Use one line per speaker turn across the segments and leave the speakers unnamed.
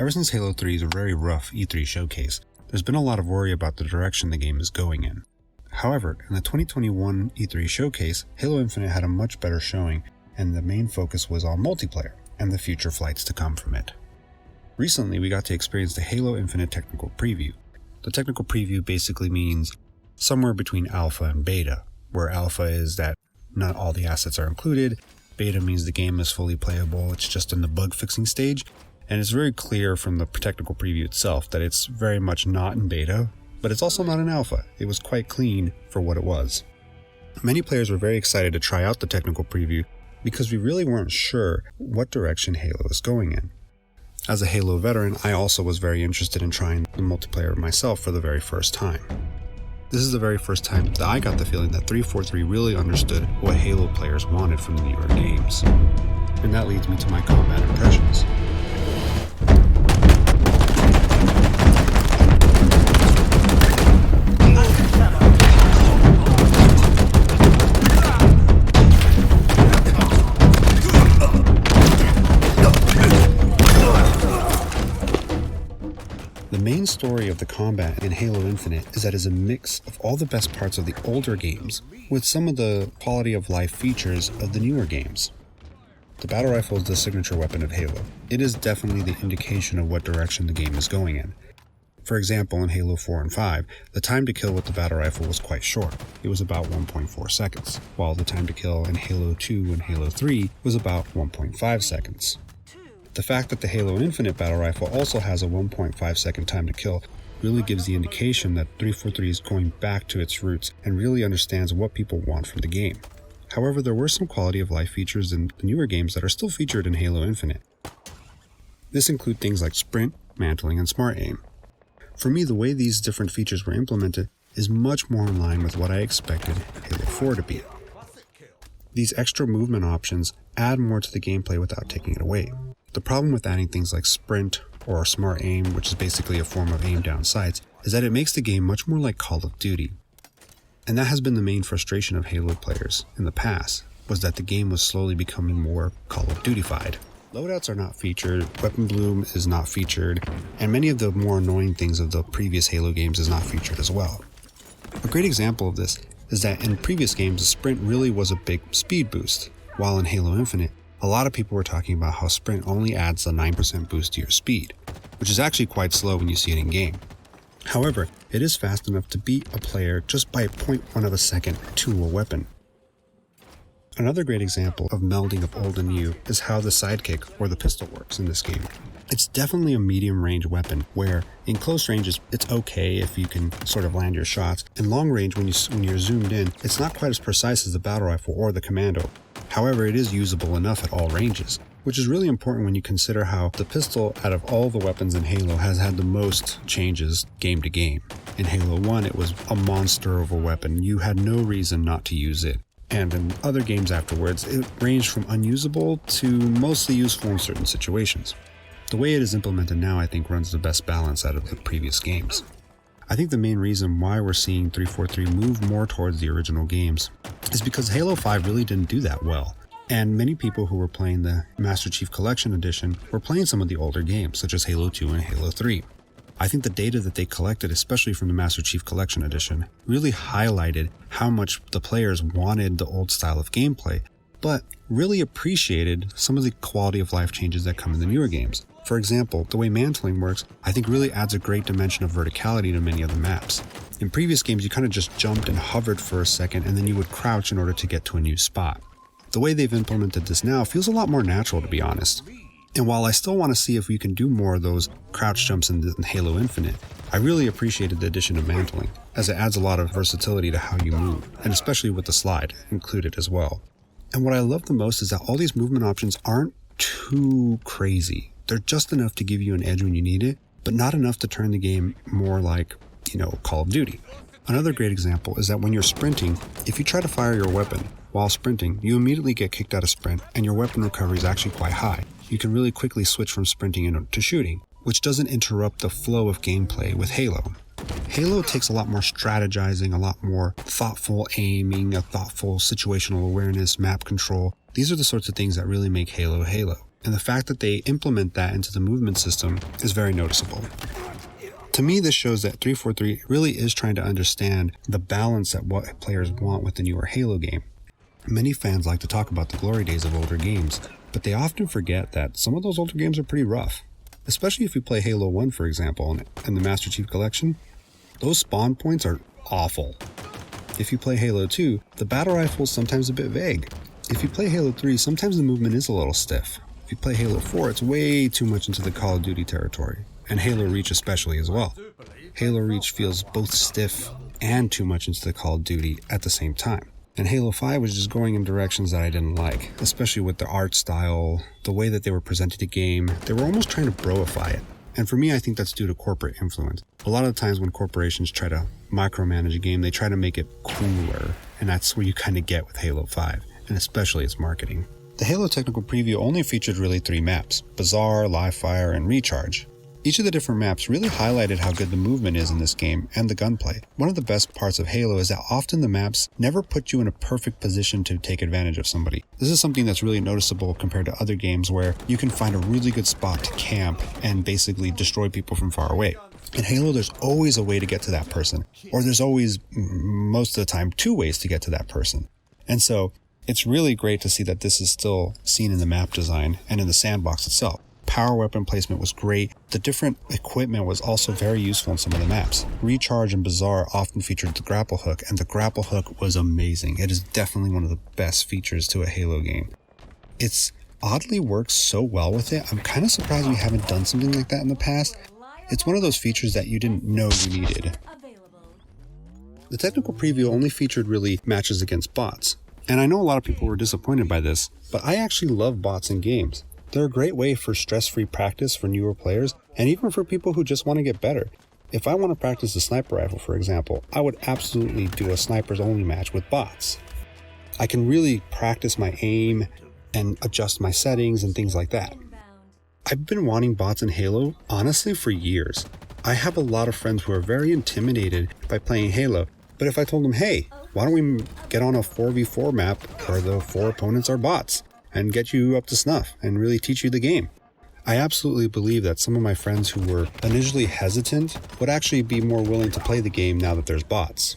Ever since Halo 3's very rough E3 showcase, there's been a lot of worry about the direction the game is going in. However, in the 2021 E3 showcase, Halo Infinite had a much better showing, and the main focus was on multiplayer and the future flights to come from it. Recently, we got to experience the Halo Infinite technical preview. The technical preview basically means somewhere between alpha and beta, where alpha is that not all the assets are included, beta means the game is fully playable, it's just in the bug fixing stage, and it's very clear from the technical preview itself that it's very much not in beta, but it's also not in alpha. It was quite clean for what it was. Many players were very excited to try out the technical preview because we really weren't sure what direction Halo is going in. As a Halo veteran, I also was very interested in trying the multiplayer myself for the very first time. This is the very first time that I got the feeling that 343 really understood what Halo players wanted from the newer games. And that leads me to my combat impressions. The main story of the combat in Halo Infinite is that it is a mix of all the best parts of the older games with some of the quality of life features of the newer games. The battle rifle is the signature weapon of Halo. It is definitely the indication of what direction the game is going in. For example, in Halo 4 and 5, the time to kill with the battle rifle was quite short. It was about 1.4 seconds, while the time to kill in Halo 2 and Halo 3 was about 1.5 seconds. The fact that the Halo Infinite battle rifle also has a 1.5 second time to kill really gives the indication that 343 is going back to its roots and really understands what people want from the game. However, there were some quality of life features in the newer games that are still featured in Halo Infinite. This includes things like sprint, mantling, and smart aim. For me, the way these different features were implemented is much more in line with what I expected Halo 4 to be. These extra movement options add more to the gameplay without taking it away. The problem with adding things like sprint or smart aim, which is basically a form of aim down sights, is that it makes the game much more like Call of Duty. And that has been the main frustration of Halo players in the past, was that the game was slowly becoming more Call of Duty-fied. Loadouts are not featured, weapon bloom is not featured, and many of the more annoying things of the previous Halo games is not featured as well. A great example of this is that in previous games, the sprint really was a big speed boost, while in Halo Infinite, a lot of people were talking about how sprint only adds a 9% boost to your speed, which is actually quite slow when you see it in game. However, it is fast enough to beat a player just by 0.1 of a second to a weapon. Another great example of melding of old and new is how the sidekick or the pistol works in this game. It's definitely a medium range weapon where in close range it's okay if you can sort of land your shots. In long range when you're zoomed in, it's not quite as precise as the battle rifle or the commando. However, it is usable enough at all ranges, which is really important when you consider how the pistol out of all the weapons in Halo has had the most changes game to game. In Halo 1, it was a monster of a weapon. You had no reason not to use it. And in other games afterwards, it ranged from unusable to mostly useful in certain situations. The way it is implemented now, I think, runs the best balance out of the previous games. I think the main reason why we're seeing 343 move more towards the original games is because Halo 5 really didn't do that well. And many people who were playing the Master Chief Collection Edition were playing some of the older games, such as Halo 2 and Halo 3. I think the data that they collected, especially from the Master Chief Collection Edition, really highlighted how much the players wanted the old style of gameplay, but really appreciated some of the quality of life changes that come in the newer games. For example, the way mantling works, I think really adds a great dimension of verticality to many of the maps. In previous games, you kind of just jumped and hovered for a second, and then you would crouch in order to get to a new spot. The way they've implemented this now feels a lot more natural, to be honest. And while I still want to see if we can do more of those crouch jumps in Halo Infinite, I really appreciated the addition of mantling, as it adds a lot of versatility to how you move, and especially with the slide included as well. And what I love the most is that all these movement options aren't too crazy. They're just enough to give you an edge when you need it, but not enough to turn the game more like, Call of Duty. Another great example is that when you're sprinting, if you try to fire your weapon while sprinting, you immediately get kicked out of sprint, and your weapon recovery is actually quite high. You can really quickly switch from sprinting to shooting, which doesn't interrupt the flow of gameplay with Halo. Halo takes a lot more strategizing, a lot more thoughtful aiming, a thoughtful situational awareness, map control. These are the sorts of things that really make Halo Halo. and the fact that they implement that into the movement system is very noticeable. To me, this shows that 343 really is trying to understand the balance at what players want with the newer Halo game. Many fans like to talk about the glory days of older games, but they often forget that some of those older games are pretty rough. Especially if you play Halo 1, for example, in the Master Chief Collection, those spawn points are awful. If you play Halo 2, the battle rifle is sometimes a bit vague. If you play Halo 3, sometimes the movement is a little stiff. If you play Halo 4, it's way too much into the Call of Duty territory, and Halo Reach especially as well. Halo Reach feels both stiff and too much into the Call of Duty at the same time. And Halo 5 was just going in directions that I didn't like, especially with the art style, the way that they were presenting the game. They were almost trying to broify it. And for me, I think that's due to corporate influence. A lot of the times when corporations try to micromanage a game, they try to make it cooler. And that's what you kind of get with Halo 5, and especially its marketing. The Halo technical preview only featured really 3 maps: Bazaar, Live Fire, and Recharge. Each of the different maps really highlighted how good the movement is in this game and the gunplay. One of the best parts of Halo is that often the maps never put you in a perfect position to take advantage of somebody. This is something that's really noticeable compared to other games where you can find a really good spot to camp and basically destroy people from far away. In Halo, there's always a way to get to that person, or there's always, most of the time, 2 ways to get to that person. And so it's really great to see that this is still seen in the map design and in the sandbox itself. Power weapon placement was great. The different equipment was also very useful in some of the maps. Recharge and Bazaar often featured the grapple hook, and the grapple hook was amazing. It is definitely one of the best features to a Halo game. It's oddly works so well with it. I'm kind of surprised we haven't done something like that in the past. It's one of those features that you didn't know you needed. The technical preview only featured really matches against bots. And I know a lot of people were disappointed by this, but I actually love bots in games. They're a great way for stress-free practice for newer players, and even for people who just want to get better. If I want to practice the sniper rifle, for example, I would absolutely do a snipers-only match with bots. I can really practice my aim and adjust my settings and things like that. I've been wanting bots in Halo, honestly, for years. I have a lot of friends who are very intimidated by playing Halo, but if I told them, hey, why don't we get on a 4v4 map where the 4 opponents are bots, and get you up to snuff and really teach you the game? I absolutely believe that some of my friends who were initially hesitant would actually be more willing to play the game now that there's bots.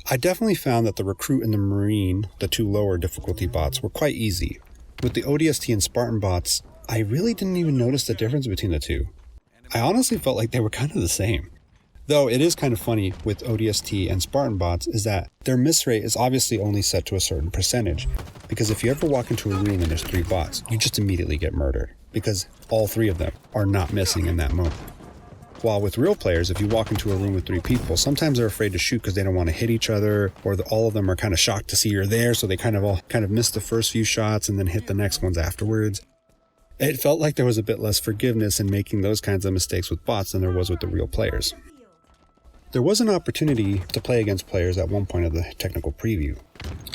I definitely found that the Recruit and the Marine, the 2 lower difficulty bots, were quite easy. With the ODST and Spartan bots, I really didn't even notice the difference between the 2. I honestly felt like they were kind of the same. Though it is kind of funny with ODST and Spartan bots is that their miss rate is obviously only set to a certain percentage, because if you ever walk into a room and there's 3 bots, you just immediately get murdered, because all 3 of them are not missing in that moment. While with real players, if you walk into a room with 3 people, sometimes they're afraid to shoot because they don't want to hit each other, or all of them are kind of shocked to see you're there, so they kind of miss the first few shots and then hit the next ones afterwards. It felt like there was a bit less forgiveness in making those kinds of mistakes with bots than there was with the real players. There was an opportunity to play against players at one point of the technical preview.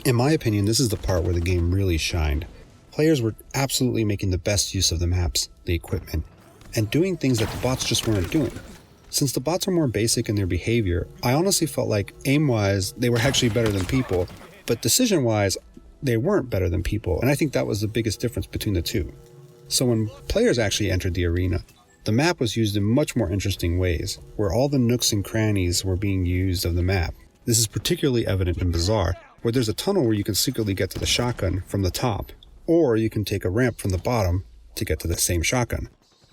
In my opinion, this is the part where the game really shined. Players were absolutely making the best use of the maps, the equipment, and doing things that the bots just weren't doing. Since the bots are more basic in their behavior, I honestly felt like aim-wise, they were actually better than people, but decision-wise, they weren't better than people, and I think that was the biggest difference between the 2. So when players actually entered the arena, the map was used in much more interesting ways, where all the nooks and crannies were being used of the map. This is particularly evident in Bazaar, where there's a tunnel where you can secretly get to the shotgun from the top, or you can take a ramp from the bottom to get to the same shotgun.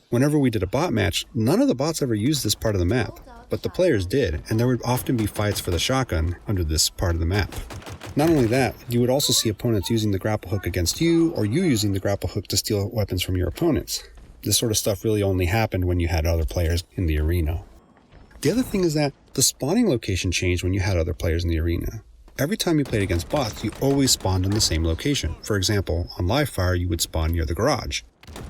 Whenever we did a bot match, none of the bots ever used this part of the map, but the players did, and there would often be fights for the shotgun under this part of the map. Not only that, you would also see opponents using the grapple hook against you, or you using the grapple hook to steal weapons from your opponents. This sort of stuff really only happened when you had other players in the arena. The other thing is that the spawning location changed when you had other players in the arena. Every time you played against bots, you always spawned in the same location. For example, on Live Fire, you would spawn near the garage,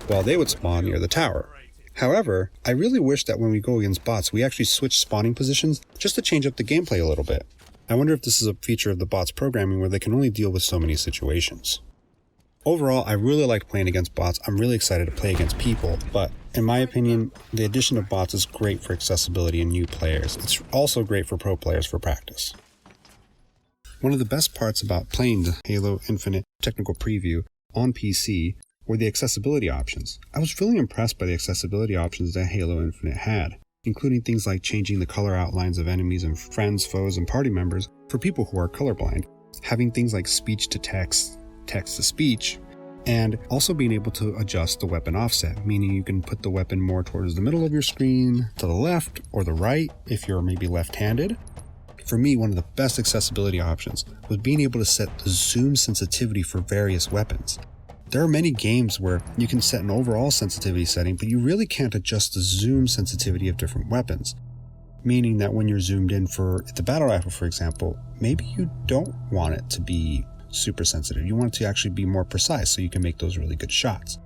while they would spawn near the tower. However, I really wish that when we go against bots, we actually switch spawning positions just to change up the gameplay a little bit. I wonder if this is a feature of the bots programming where they can only deal with so many situations. Overall, I really like playing against bots. I'm really excited to play against people, but in my opinion, the addition of bots is great for accessibility and new players. It's also great for pro players for practice. One of the best parts about playing the Halo Infinite technical preview on PC were the accessibility options. I was really impressed by the accessibility options that Halo Infinite had, including things like changing the color outlines of enemies and friends, foes, and party members for people who are colorblind, having things like speech to text, text to speech, and also being able to adjust the weapon offset, meaning you can put the weapon more towards the middle of your screen, to the left, or the right if you're maybe left-handed. For me, one of the best accessibility options was being able to set the zoom sensitivity for various weapons. There are many games where you can set an overall sensitivity setting, but you really can't adjust the zoom sensitivity of different weapons. Meaning that when you're zoomed in for the battle rifle, for example, maybe you don't want it to be super sensitive. You want it to actually be more precise so you can make those really good shots.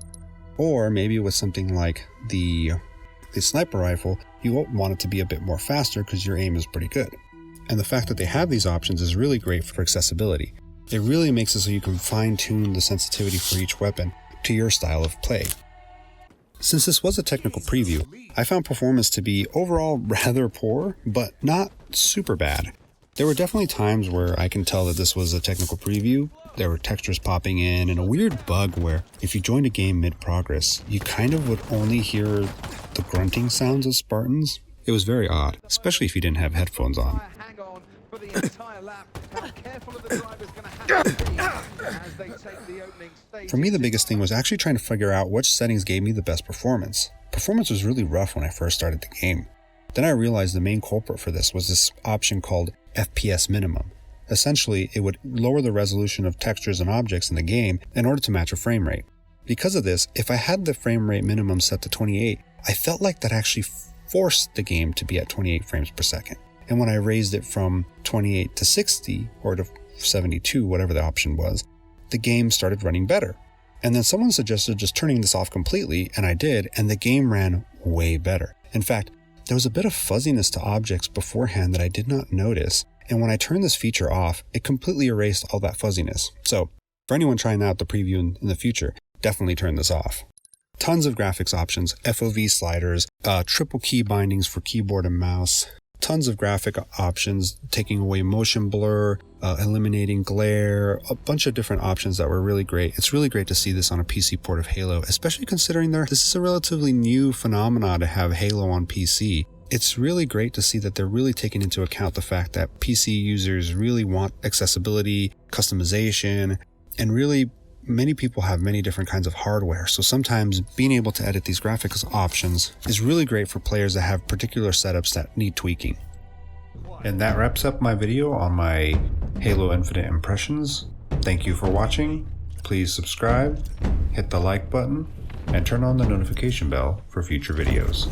Or maybe with something like the sniper rifle, you want it to be a bit more faster because your aim is pretty good. And the fact that they have these options is really great for accessibility. It really makes it so you can fine-tune the sensitivity for each weapon to your style of play. Since this was a technical preview, I found performance to be overall rather poor, but not super bad. There were definitely times where I can tell that this was a technical preview. There were textures popping in and a weird bug where if you joined a game mid-progress, you kind of would only hear the grunting sounds of Spartans. It was very odd, especially if you didn't have headphones on. For me, the biggest thing was actually trying to figure out which settings gave me the best performance. Performance was really rough when I first started the game. Then I realized the main culprit for this was this option called FPS minimum. Essentially, it would lower the resolution of textures and objects in the game in order to match a frame rate. Because of this, if I had the frame rate minimum set to 28, I felt like that actually forced the game to be at 28 frames per second. And when I raised it from 28 to 60 or to 72, whatever the option was, the game started running better. And then someone suggested just turning this off completely, and I did, and the game ran way better. In fact, there was a bit of fuzziness to objects beforehand that I did not notice, and when I turned this feature off, it completely erased all that fuzziness. So, for anyone trying out the preview in the future, definitely turn this off. Tons of graphics options, FOV sliders, triple key bindings for keyboard and mouse, tons of graphic options, taking away motion blur, eliminating glare, a bunch of different options that were really great. It's really great to see this on a PC port of Halo, especially considering this is a relatively new phenomenon to have Halo on PC. It's really great to see that they're really taking into account the fact that PC users really want accessibility, customization, and really many people have many different kinds of hardware, so sometimes being able to edit these graphics options is really great for players that have particular setups that need tweaking. And that wraps up my video on my Halo Infinite impressions. Thank you for watching. Please subscribe, hit the like button, and turn on the notification bell for future videos.